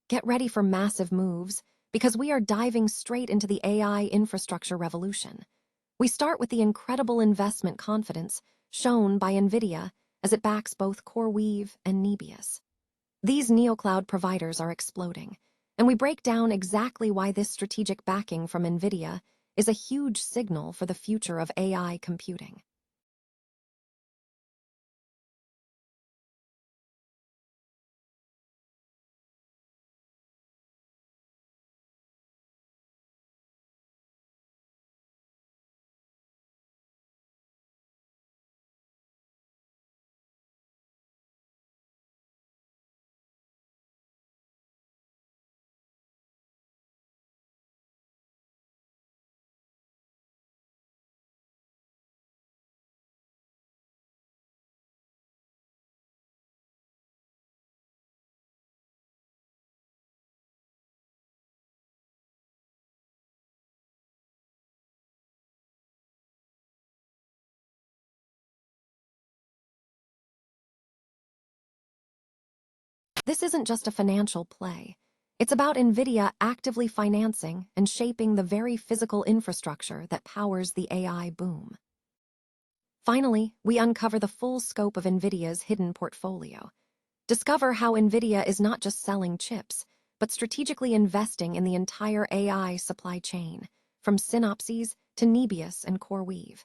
Get ready for massive moves, because we are diving straight into the AI infrastructure revolution. We start with the incredible investment confidence shown by Nvidia as it backs both CoreWeave and Nebius. These neocloud providers are exploding, and we break down exactly why this strategic backing from Nvidia is a huge signal for the future of AI computing. This isn't just a financial play. It's about Nvidia actively financing and shaping the very physical infrastructure that powers the AI boom. Finally, we uncover the full scope of Nvidia's hidden portfolio. Discover how Nvidia is not just selling chips, but strategically investing in the entire AI supply chain, from Synopsys to Nebius and CoreWeave.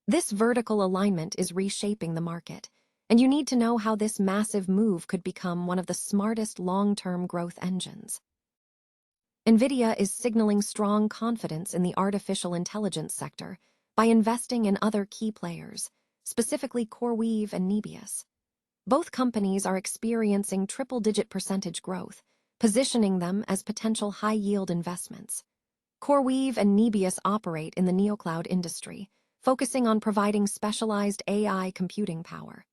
This vertical alignment is reshaping the market, and you need to know how this massive move could become one of the smartest long-term growth engines. Nvidia is signaling strong confidence in the artificial intelligence sector by investing in other key players, specifically CoreWeave and Nebius. Both companies are experiencing triple-digit percentage growth, positioning them as potential high-yield investments. CoreWeave and Nebius operate in the neocloud industry, focusing on providing specialized AI computing power.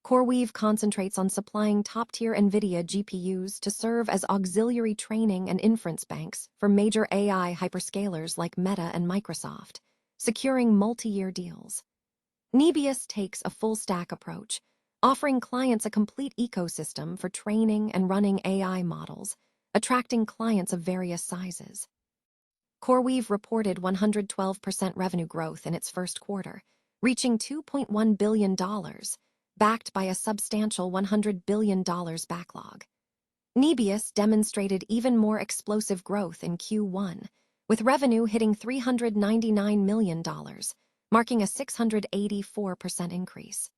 CoreWeave concentrates on supplying top-tier Nvidia GPUs to serve as auxiliary training and inference banks for major AI hyperscalers like Meta and Microsoft, securing multi-year deals. Nebius takes a full-stack approach, offering clients a complete ecosystem for training and running AI models, attracting clients of various sizes. CoreWeave reported 112% revenue growth in its first quarter, reaching $2.1 billion, backed by a substantial $100 billion backlog. Nebius demonstrated even more explosive growth in Q1, with revenue hitting $399 million, marking a 684% increase.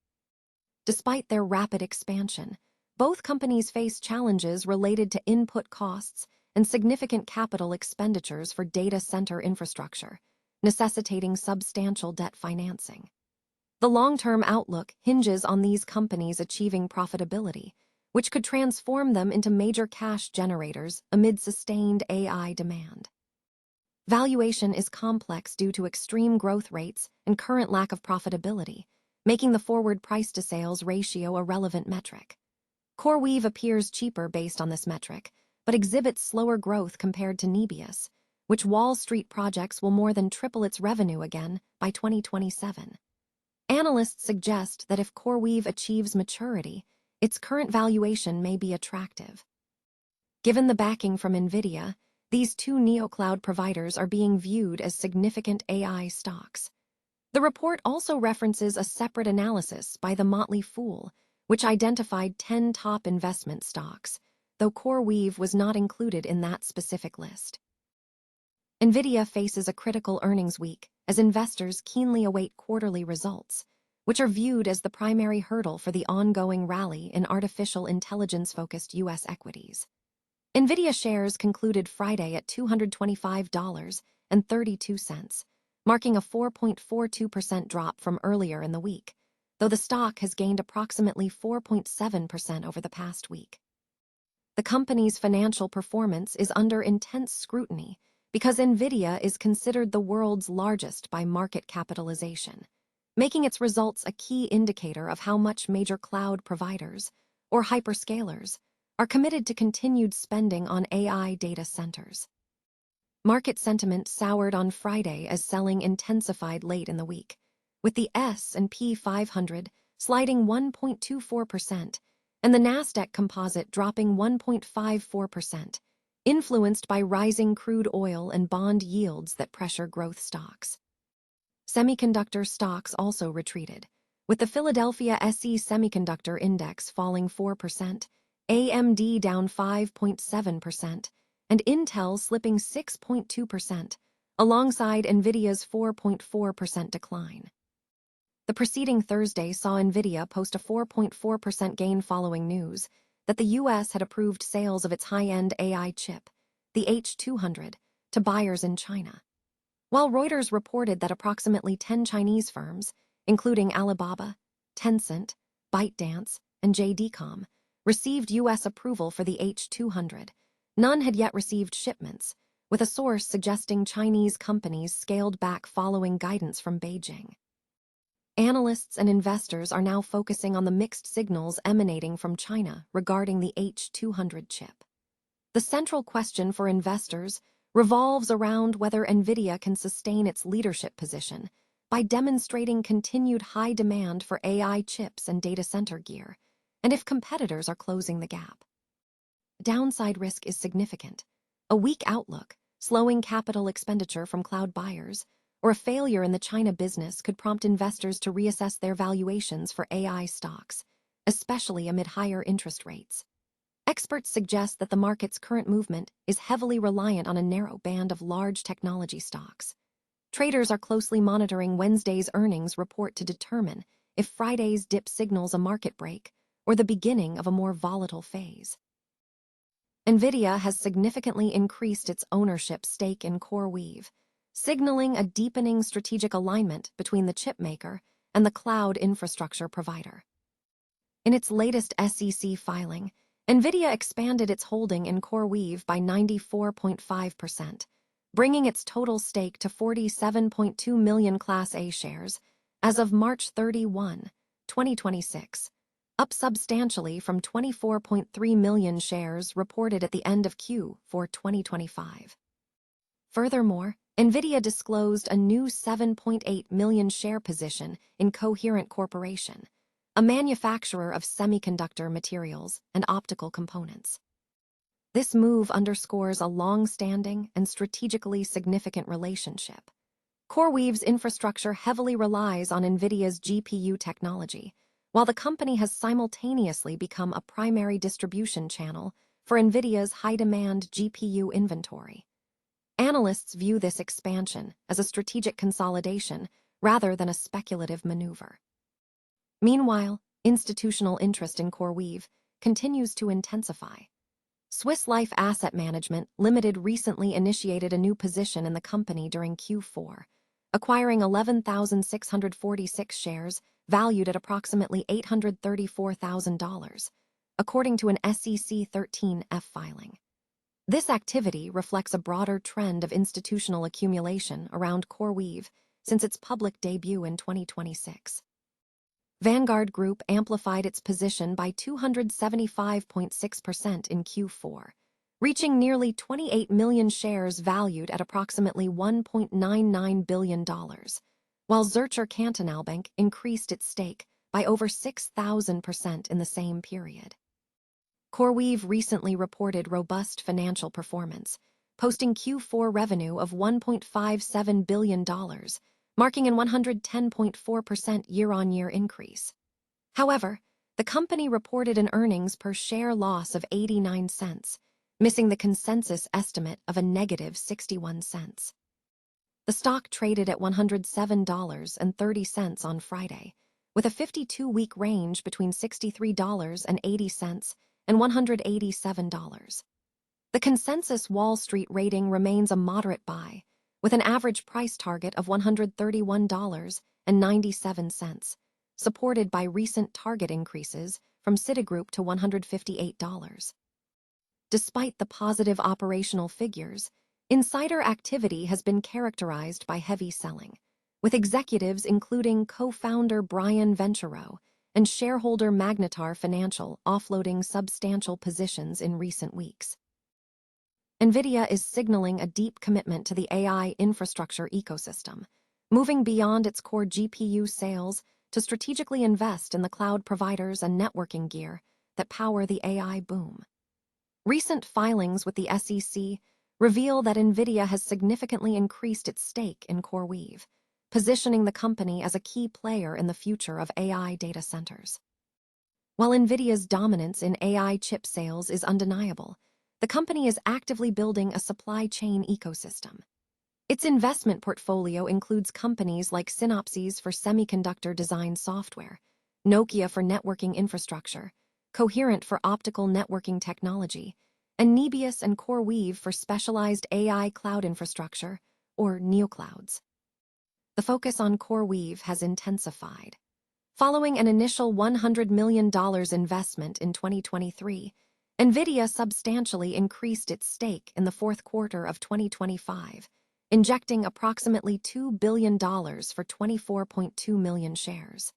Despite their rapid expansion, both companies face challenges related to input costs and significant capital expenditures for data center infrastructure, necessitating substantial debt financing. The long-term outlook hinges on these companies achieving profitability, which could transform them into major cash generators amid sustained AI demand. Valuation is complex due to extreme growth rates and current lack of profitability, making the forward price-to-sales ratio a relevant metric. CoreWeave appears cheaper based on this metric, but exhibits slower growth compared to Nebius, which Wall Street projects will more than triple its revenue again by 2027. Analysts suggest that if CoreWeave achieves maturity, its current valuation may be attractive. Given the backing from Nvidia, these two neocloud providers are being viewed as significant AI stocks. The report also references a separate analysis by the Motley Fool, which identified 10 top investment stocks, though CoreWeave was not included in that specific list. Nvidia faces a critical earnings week as investors keenly await quarterly results, which are viewed as the primary hurdle for the ongoing rally in artificial intelligence-focused U.S. equities. Nvidia shares concluded Friday at $225.32, marking a 4.42% drop from earlier in the week, though the stock has gained approximately 4.7% over the past week. The company's financial performance is under intense scrutiny because Nvidia is considered the world's largest by market capitalization, making its results a key indicator of how much major cloud providers, or hyperscalers, are committed to continued spending on AI data centers. Market sentiment soured on Friday as selling intensified late in the week, with the S&P 500 sliding 1.24% and the Nasdaq Composite dropping 1.54%, influenced by rising crude oil and bond yields that pressure growth stocks. Semiconductor stocks also retreated, with the Philadelphia SE Semiconductor Index falling 4%, AMD down 5.7%, and Intel slipping 6.2%, alongside Nvidia's 4.4% decline. The preceding Thursday saw Nvidia post a 4.4% gain following news that the U.S. had approved sales of its high-end AI chip, the H200, to buyers in China. While Reuters reported that approximately 10 Chinese firms, including Alibaba, Tencent, ByteDance, and JD.com, received U.S. approval for the H200, none had yet received shipments, with a source suggesting Chinese companies scaled back following guidance from Beijing. Analysts and investors are now focusing on the mixed signals emanating from China regarding the H200 chip. The central question for investors revolves around whether Nvidia can sustain its leadership position by demonstrating continued high demand for AI chips and data center gear, and if competitors are closing the gap. Downside risk is significant. A weak outlook, slowing capital expenditure from cloud buyers, or a failure in the China business could prompt investors to reassess their valuations for AI stocks, especially amid higher interest rates. Experts suggest that the market's current movement is heavily reliant on a narrow band of large technology stocks. Traders are closely monitoring Wednesday's earnings report to determine if Friday's dip signals a market break or the beginning of a more volatile phase. Nvidia has significantly increased its ownership stake in CoreWeave, signaling a deepening strategic alignment between the chipmaker and the cloud infrastructure provider. In its latest SEC filing, Nvidia expanded its holding in CoreWeave by 94.5%, bringing its total stake to 47.2 million Class A shares as of March 31, 2026, up substantially from 24.3 million shares reported at the end of Q4 2025. Furthermore, Nvidia disclosed a new 7.8 million share position in Coherent Corporation, a manufacturer of semiconductor materials and optical components. This move underscores a long-standing and strategically significant relationship. CoreWeave's infrastructure heavily relies on Nvidia's GPU technology, while the company has simultaneously become a primary distribution channel for Nvidia's high-demand GPU inventory. Analysts view this expansion as a strategic consolidation rather than a speculative maneuver. Meanwhile, institutional interest in CoreWeave continues to intensify. Swiss Life Asset Management Limited recently initiated a new position in the company during Q4, acquiring 11,646 shares valued at approximately $834,000, according to an SEC 13F filing. This activity reflects a broader trend of institutional accumulation around CoreWeave since its public debut in 2026. Vanguard Group amplified its position by 275.6% in Q4, reaching nearly 28 million shares valued at approximately $1.99 billion, while Zürcher Kantonalbank increased its stake by over 6,000% in the same period. CoreWeave recently reported robust financial performance, posting Q4 revenue of $1.57 billion, marking an 110.4% year-on-year increase. However, the company reported an earnings per share loss of 89 cents, missing the consensus estimate of a negative 61 cents. The stock traded at $107.30 on Friday, with a 52-week range between $63.80 and $187. The consensus Wall Street rating remains a moderate buy, with an average price target of $131.97, supported by recent target increases from Citigroup to $158. Despite the positive operational figures, insider activity has been characterized by heavy selling, with executives including co-founder Brian Ventureau and shareholder Magnetar Financial offloading substantial positions in recent weeks. Nvidia is signaling a deep commitment to the AI infrastructure ecosystem, moving beyond its core GPU sales to strategically invest in the cloud providers and networking gear that power the AI boom. Recent filings with the SEC reveal that Nvidia has significantly increased its stake in CoreWeave, positioning the company as a key player in the future of AI data centers. While Nvidia's dominance in AI chip sales is undeniable, the company is actively building a supply chain ecosystem. Its investment portfolio includes companies like Synopsys for semiconductor design software, Nokia for networking infrastructure, Coherent for optical networking technology, and Nebius and CoreWeave for specialized AI cloud infrastructure, or neoclouds. The focus on CoreWeave has intensified. Following an initial $100 million investment in 2023, Nvidia substantially increased its stake in the fourth quarter of 2025, injecting approximately $2 billion for 24.2 million shares.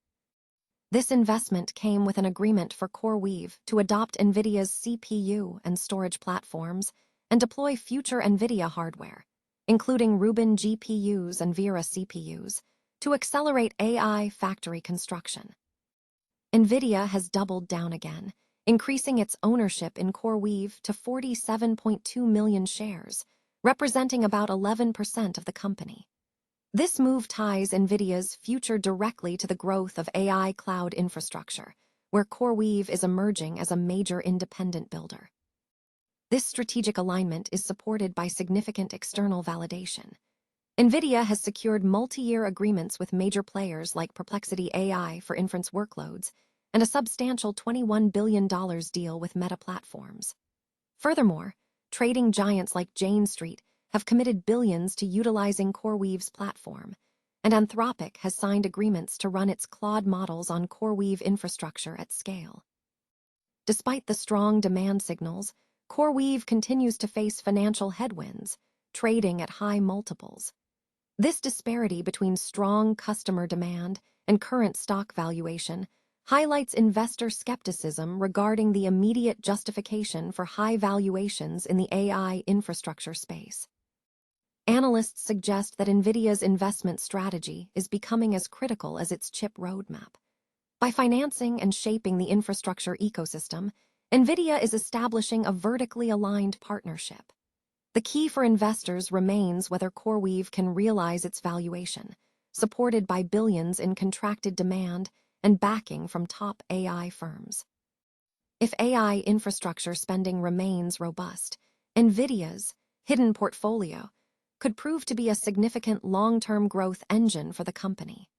This investment came with an agreement for CoreWeave to adopt Nvidia's CPU and storage platforms and deploy future Nvidia hardware, including Rubin GPUs and Vera CPUs, to accelerate AI factory construction. Nvidia has doubled down again, increasing its ownership in CoreWeave to 47.2 million shares, representing about 11% of the company. This move ties Nvidia's future directly to the growth of AI cloud infrastructure, where CoreWeave is emerging as a major independent builder. This strategic alignment is supported by significant external validation. Nvidia has secured multi-year agreements with major players like Perplexity AI for inference workloads and a substantial $21 billion deal with Meta Platforms. Furthermore, trading giants like Jane Street have committed billions to utilizing CoreWeave's platform, and Anthropic has signed agreements to run its Claude models on CoreWeave infrastructure at scale. Despite the strong demand signals, CoreWeave continues to face financial headwinds, trading at high multiples. This disparity between strong customer demand and current stock valuation highlights investor skepticism regarding the immediate justification for high valuations in the AI infrastructure space. Analysts suggest that Nvidia's investment strategy is becoming as critical as its chip roadmap. By financing and shaping the infrastructure ecosystem, Nvidia is establishing a vertically aligned partnership. The key for investors remains whether CoreWeave can realize its valuation, supported by billions in contracted demand and backing from top AI firms. If AI infrastructure spending remains robust, Nvidia's hidden portfolio could prove to be a significant long-term growth engine for the company.